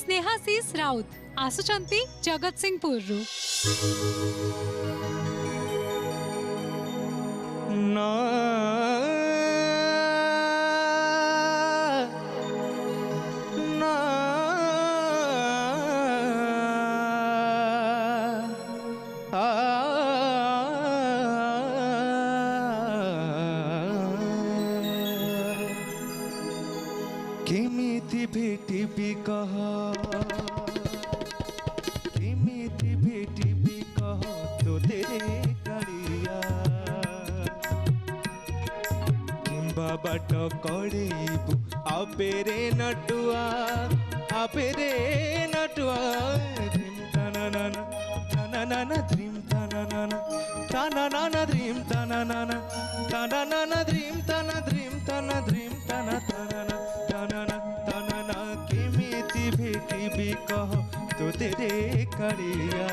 स्नेहाशीष राउत आसुचंती जगतसिंहपुर रु। ना ना केमिति भेटिबि कह केमिति भेटिबि कह तो तेरे कालिया किंबा बाट कड़ेबु आपेरे नटुआ ध्रीम तनाना तनाना ध्रीम तनाना तनाना ध्रीम तनाना तनाना ध्रीम तना ध्रीम तना ध्रीम तना तनाना तनाना तनाना केमिति भेटिबि कह तो तेरे कालिया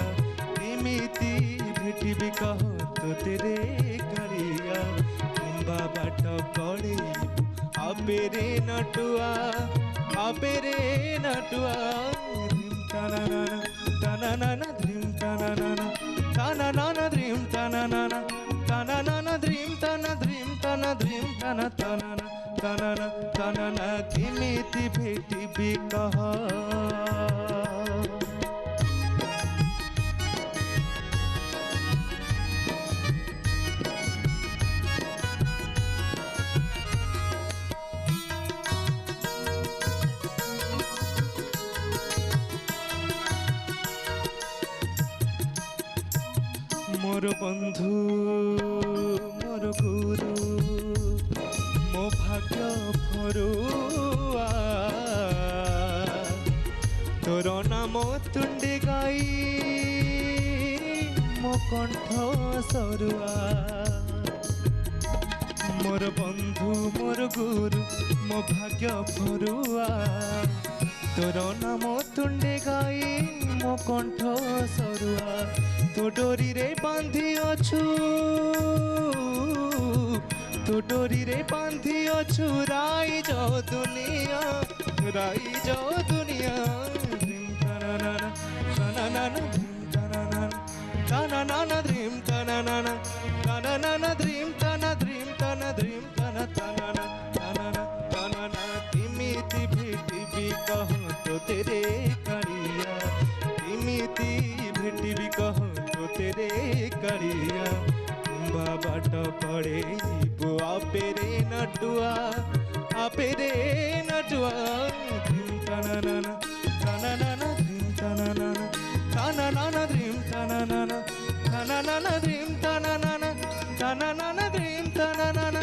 केमिति भेटिबि कह तो तेरे कालिया किंबा बाट कड़ेबु आपेरे नटुआ ध्रीम तनाना तनाना ध्रीम तनाना तनाना ध्रीम तनाना तनाना ध्रीम तना ध्रीम तना ध्रीम तना तनाना तनाना तनाना केमिति भेटिबि कह। मोर बंधु मोर गुरु मो भाग्य फरुआ तोर नाम तुंडे गाई मो कंठ सरुआ मोर बंधु मोर गुरु मो भाग्य फरुआ तोर नाम तुंडे गाई मो कंठ सरुआ तो डोरी रे बांधी अछु तो डोरी रे बांधी अछु राई जो दुनिया ध्रीम तनाना तनाना ध्रीम तनाना तनाना ध्रीम तनाना तनाना ध्रीम तना ध्रीम तना ध्रीम तना तनाना तनाना तनाना केमिति भेटिबि कह तो तेरे कालिया केमिति भेटिबि कह तेरे कालिया किंबा बाट कड़ेबु आपेरे नटुआ ध्रीम तनाना तनाना ध्रीम तनाना तनाना ध्रीम तनाना तनाना ध्रीम तनाना तनाना ध्रीम तनाना